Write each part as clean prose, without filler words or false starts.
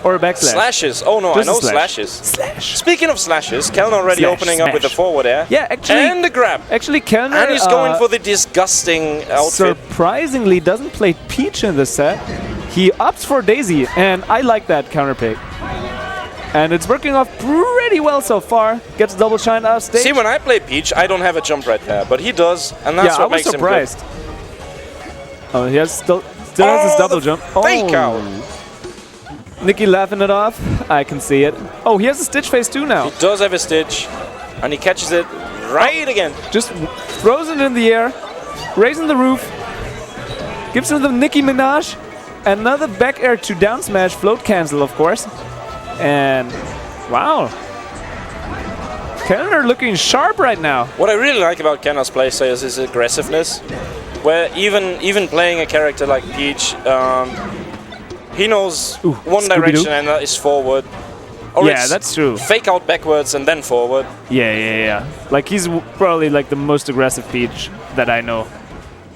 Or a backslash. Slashes. Oh no, Just I know slash. slashes. Slash. Speaking of slashes, Kellner already Slash, opening up with the smash. forward air. Yeah, actually. And the grab. Actually, Kellner. And he's going for the disgusting outfit. Surprisingly, doesn't play Peach in this set. He opts for Daisy, and I like that counter pick. And it's working off pretty well so far. Gets double shine off stage. See, when I play Peach, I don't have a jump right there, but he does, and that's what makes him good. I was surprised. Oh, he has still has his double jump. Fake out. Nicki laughing it off. I can see it. Oh, he has a Stitch face too now. He does have a Stitch, and he catches it right again. Just throws it in the air, raising the roof. Gives him the Nicki Minaj. Another back air to down smash, float cancel, of course. And wow. Kellner looking sharp right now. What I really like about Kellner's play is his aggressiveness. Where even playing a character like Peach, he knows one direction and that is forward. Or yeah, that's true. Fake out backwards and then forward. Yeah. Like he's probably like the most aggressive Peach that I know.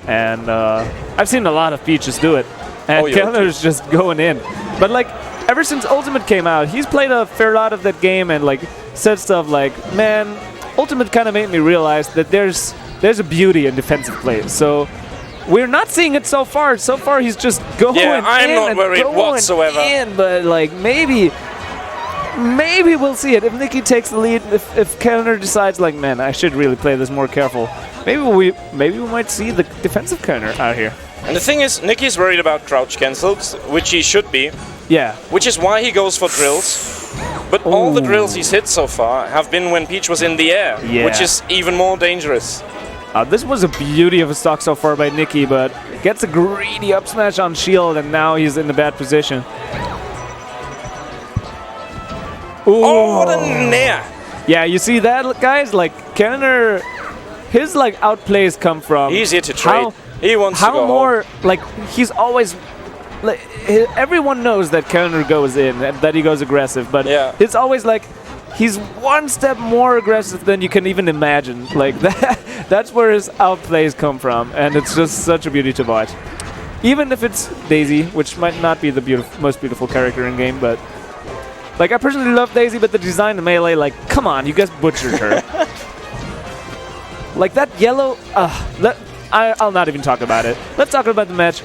And I've seen a lot of Peaches do it. And Kellner's just going in. But like ever since Ultimate came out, he's played a fair lot of that game and like said stuff like, man, Ultimate kind of made me realize that there's a beauty in defensive play. So we're not seeing it so far. So far, he's just going in. I'm not worried whatsoever. But like maybe we'll see it if Nicki takes the lead. If Kellner decides like, man, I should really play this more careful. Maybe we might see the defensive Kellner out here. And the thing is, Nicki's worried about crouch cancels, which he should be. Yeah. Which is why he goes for drills. But all the drills he's hit so far have been when Peach was in the air, which is even more dangerous. This was a beauty of a stock so far by Nicki, but gets a greedy up smash on shield, and now he's in a bad position. Ooh. Oh, what a nair! Yeah, you see that, guys? Like, Kellner, his like outplays come from... Easier to trade. He wants to go more, home. Like, he's always... Like, everyone knows that Kellner goes in, and that he goes aggressive, but it's always like... He's one step more aggressive than you can even imagine. Like, that's where his outplays come from, and it's just such a beauty to watch. Even if it's Daisy, which might not be the most beautiful character in game, but... Like, I personally love Daisy, but the design of Melee, like, come on, you guys butchered her. Like, that yellow... I'll not even talk about it. Let's talk about the match.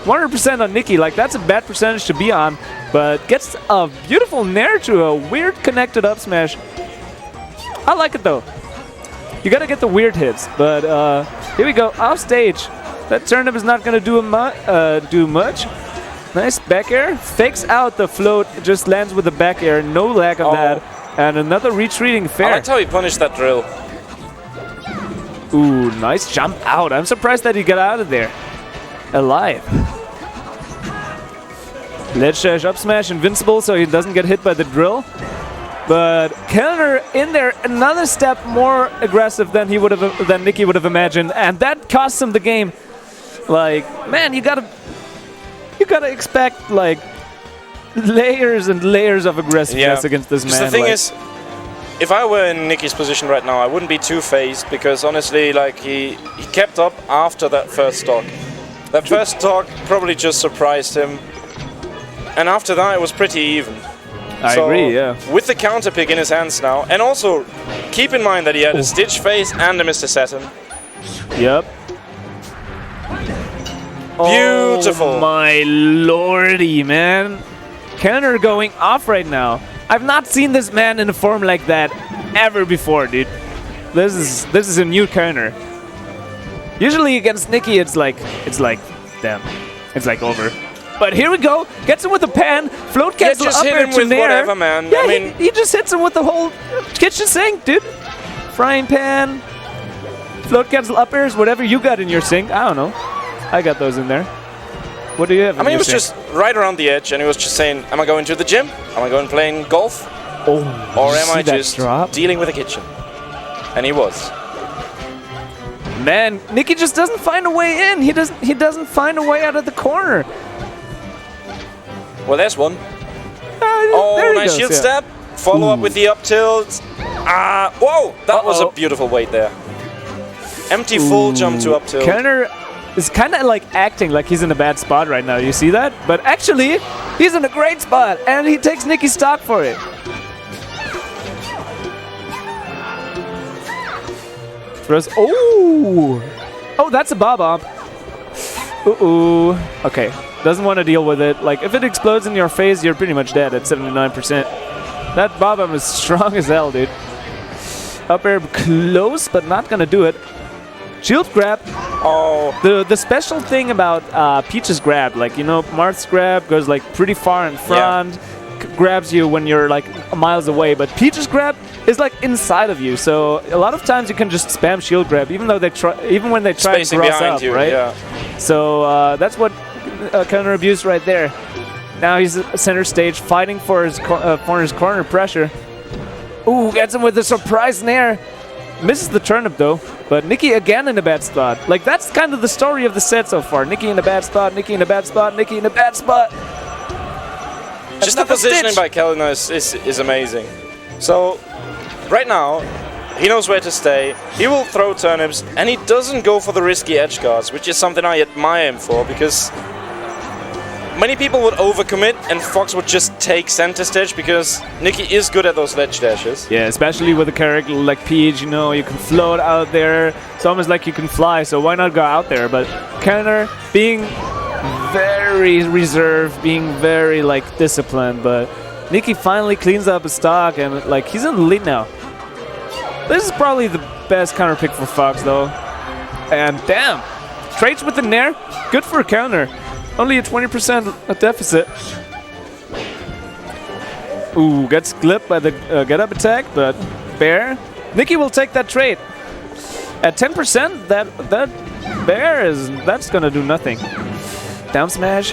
100% on Nicki, like that's a bad percentage to be on, but gets a beautiful nair to a weird connected up smash. I like it though. You gotta get the weird hits, but here we go, off stage. That turnip is not gonna do much. Nice back air, fakes out the float, just lands with the back air, no lag on that. And another retreating fair. I liked how he punished that drill. Ooh, nice jump out. I'm surprised that he got out of there alive. Ledge dash up smash invincible so he doesn't get hit by the drill. But Kellner in there another step more aggressive than Nicki would have imagined, and that costs him the game. Like, man, you gotta expect like layers and layers of aggressiveness against this man. The thing is, if I were in Nicki's position right now, I wouldn't be too phased because honestly, like he kept up after that first stock. That first stock probably just surprised him. And after that, it was pretty even. I agree, yeah. With the counter pick in his hands now, and also keep in mind that he had a Stitch face and a Mr. Saturn. Yep. Beautiful. Oh my lordy, man. Kellner going off right now. I've not seen this man in a form like that ever before, dude. This is a new Kellner. Usually against Nicki, it's like, damn, it's like over. But here we go. Gets him with the pan. Float cancel just up hit air him to with nair. whatever, man. Yeah, I mean, he just hits him with the whole kitchen sink, dude. Frying pan. Float cancel up airs, whatever you got in your sink. I don't know. I got those in there. What do you have in your he was sink? just right around the edge, and he was just saying, am I going to the gym? Am I going playing golf? Or am I just dealing with the kitchen? And he was. Man, Nicki just doesn't find a way in. He doesn't find a way out of the corner. Well, there's one. Nice shield step. Follow up with the up tilt. Whoa! That was a beautiful weight there. Empty full jump to up tilt. Kellner is kind of like acting like he's in a bad spot right now. You see that? But actually, He's in a great spot, and he takes Nicki's stock for it. Throws. Oh! Oh, that's a bob-omb. Ooh. Okay. Doesn't want to deal with it. Like, if it explodes in your face, you're pretty much dead at 79%. That bob-omb is strong as hell, dude. Up air close, but not gonna do it. Shield grab. Oh. The special thing about Peach's grab, like, you know, Marth's grab goes like pretty far in front, grabs you when you're like miles away, but Peach's grab is like inside of you. So a lot of times you can just spam shield grab, even when they try and cross up, you, right? Yeah. So that's what Kellner abused right there. Now he's at center stage, fighting for his corner pressure. Ooh, gets him with the surprise nair. Misses the turnip though, but Nicki again in a bad spot. Like, that's kind of the story of the set so far. Nicki in a bad spot, Nicki in a bad spot, Nicki in a bad spot. Just the positioning by Kellner is amazing. So, right now, he knows where to stay. He will throw turnips, and he doesn't go for the risky edge guards, which is something I admire him for, because many people would overcommit, and Fox would just take center stage because Nicki is good at those ledge dashes. Yeah, especially with a character like Peach, you know, you can float out there. It's almost like you can fly, so why not go out there? But Kellner being very reserved, being very, like, disciplined, but Nicki finally cleans up his stock, and, like, he's in the lead now. This is probably the best counter pick for Fox, though. And damn, trades with the nair, good for Kellner. Only a 20% deficit. Ooh, gets clipped by the get-up attack, but Bear. Nicki will take that trade. At 10%, that Bear that's gonna do nothing. Down smash.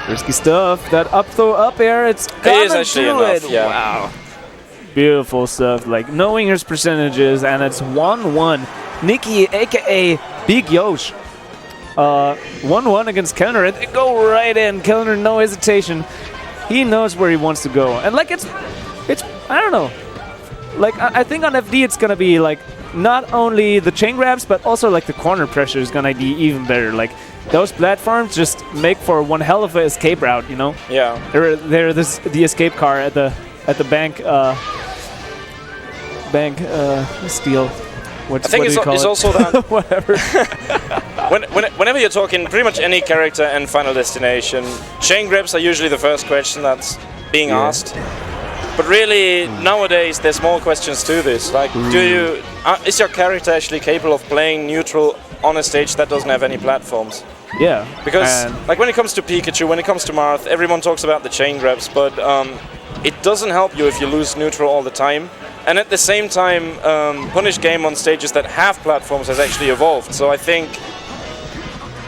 Risky stuff. That up throw up air, it's gonna do it. Yeah. Wow. Beautiful stuff. Like, knowing his percentages, and it's 1-1. Nicki, aka Big Yosh. 1-1 against Kellner, and they go right in. Kellner, no hesitation. He knows where he wants to go. And, like, it's I don't know. Like, I think on FD it's gonna be, like, not only the chain grabs, but also, like, the corner pressure is gonna be even better. Like, those platforms just make for one hell of an escape route, you know? Yeah. They're the escape car at the bank steal. I think it's also that whatever. Whenever you're talking pretty much any character and Final Destination, chain grabs are usually the first question that's being asked. But really, nowadays there's more questions to this. Like, is your character actually capable of playing neutral on a stage that doesn't have any platforms? Yeah. Because, like, when it comes to Pikachu, when it comes to Marth, everyone talks about the chain grabs, but it doesn't help you if you lose neutral all the time. And at the same time, punish game on stages that have platforms has actually evolved. So I think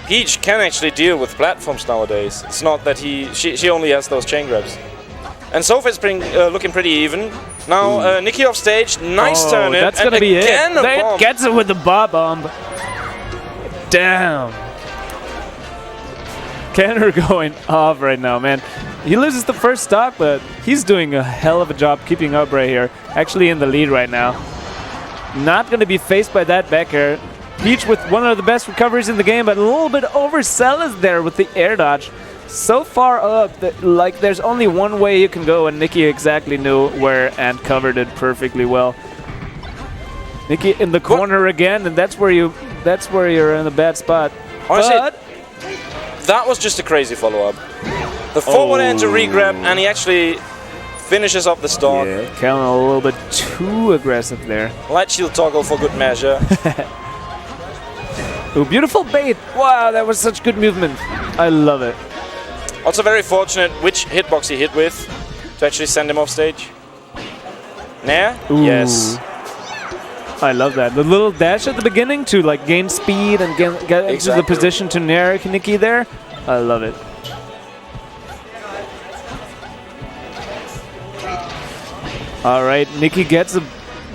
Peach can actually deal with platforms nowadays. It's not that she only has those chain grabs. And so far it's looking pretty even. Now Nicki off stage, nice turn in. That's gonna be it. That gets it with the bob-omb. Damn. Kellner going off right now, man. He loses the first stock, but he's doing a hell of a job keeping up right here. Actually in the lead right now. Not going to be faced by that back air. Peach with one of the best recoveries in the game, but a little bit overzealous there with the air dodge. So far up that, like, there's only one way you can go, and Nicki exactly knew where and covered it perfectly well. Nicki in the corner again, and that's where you're in a bad spot. Honestly, that was just a crazy follow-up. The forward enter regrab, and he actually finishes up the stock. Yeah, Kellner a little bit too aggressive there. Light shield toggle for good measure. Ooh, beautiful bait. Wow, that was such good movement. I love it. Also very fortunate which hitbox he hit with to actually send him off stage. Nair? Ooh. Yes. I love that. The little dash at the beginning to, like, gain speed and get into the position to nair Nicki there. I love it. All right, Nicki gets a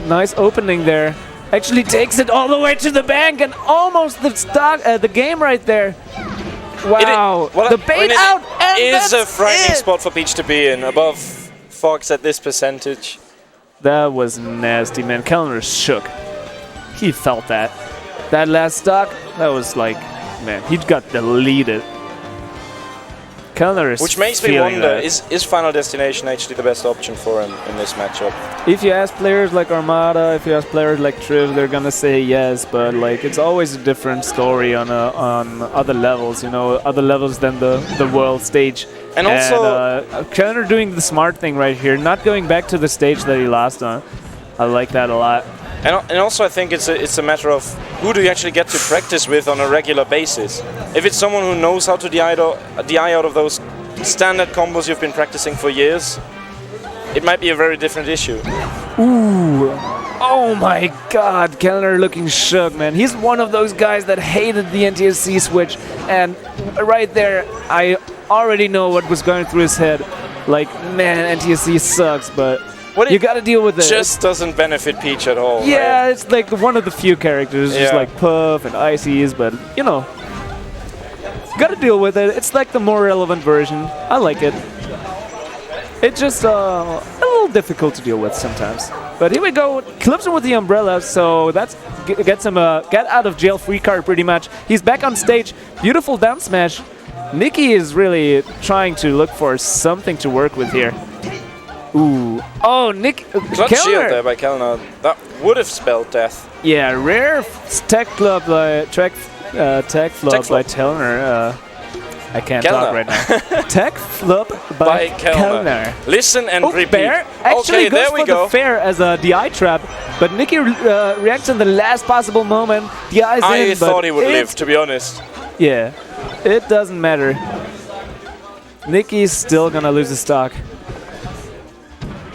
nice opening there. Actually takes it all the way to the bank and almost the game right there. Wow, the bait out, and is a frightening spot for Peach to be in, above Fox at this percentage. That was nasty, man. Kellner shook. He felt that. That last stock, that was like, man, he got deleted. Kellner is Which makes me feeling wonder, that. is Final Destination actually the best option for him in this matchup? If you ask players like Armada, if you ask players like Triv, they're gonna say yes, but like it's always a different story on other levels, you know, other levels than the world stage. And also, Kellner doing the smart thing right here, not going back to the stage that he lost on. I like that a lot. and also I think it's a matter of who do you actually get to practice with on a regular basis. If it's someone who knows how to DI out of those standard combos you've been practicing for years, it might be a very different issue. Ooh. Oh my god, Kellner looking shook, man. He's one of those guys that hated the NTSC switch, and right there, I already know what was going through his head. Like, man, NTSC sucks, but you gotta deal with it. Just doesn't benefit Peach at all. Yeah, right? it's like one of the few characters, just like Puff and Ices, but, you know, gotta deal with it. It's like the more relevant version. I like it. It's just a little difficult to deal with sometimes. But here we go, clips him with the umbrella, so that gets him a get out of jail free card pretty much. He's back on stage, beautiful down smash. Nicki is really trying to look for something to work with here. Ooh, oh, Nicki, Clutch shield there by Kellner, that would have spelled death. Yeah, rare tech flop by Kellner. I can't talk right now. Tech flip by Kellner. Listen and repeat. Bear actually okay, goes there we for go. the fair as a DI trap, but Nicki reacts in the last possible moment. DI's in, I thought he would live, to be honest. Yeah, it doesn't matter. Nicki's still gonna lose his stock.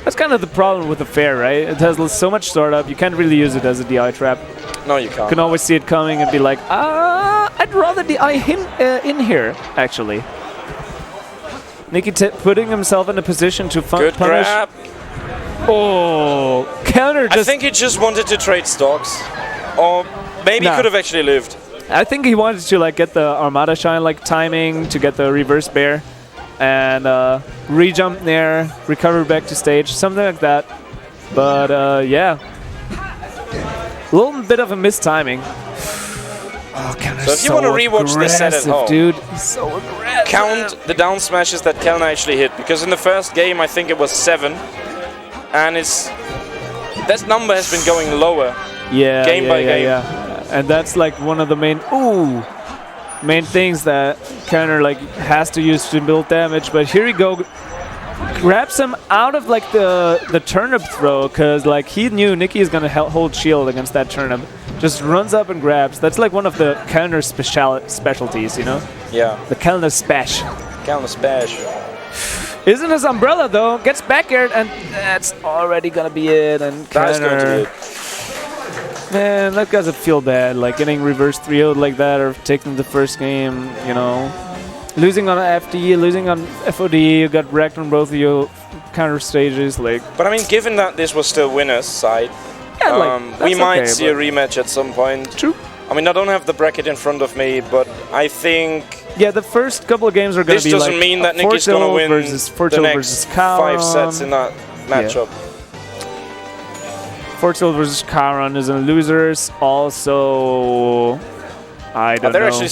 That's kind of the problem with the fair, right? It has so much startup, you can't really use it as a DI trap. No, you can't. You can always see it coming and be like, I'd rather DI him in here, actually. Nicki putting himself in a position to Good punish. grab. Oh, Kellner just... I think he just wanted to trade stocks. Or maybe he could have actually lived. I think he wanted to like get the Armada Shine like timing to get the reverse bear. And re-jump there, recover back to stage, something like that. But yeah. A little bit of a mistiming. Oh, Kellner's so if you want to rewatch this set at home, dude, he's so aggressive. Count the down smashes that Kellner actually hit, because in the first game I think it was 7, and that number has been going lower. Yeah, game by game. Yeah. And that's like one of the main things that Kellner like has to use to build damage. But here we go. Grabs him out of like the turnip throw, because like he knew Nicki is gonna hold shield against that turnip. Just runs up and grabs. That's like one of the Kellner specialties, you know? Yeah. The Kellner spash. Kellner spash. Isn't his umbrella though? Gets back aired, and that's already gonna be it. And That's going to be it. Man, that doesn't feel bad. Like getting reverse 3-0'd like that, or taking the first game, you know. Losing on FD, losing on FOD, you got wrecked on both of your counter stages. Like, but I mean, given that this was still winner's side, yeah, we might see a rematch at some point. True. I mean, I don't have the bracket in front of me, but I think... Yeah, the first couple of games are going to be like... This doesn't mean that Nicki's going to win the next 5 sets in that matchup. Fortil versus Karon is in losers. Also, I don't know. Actually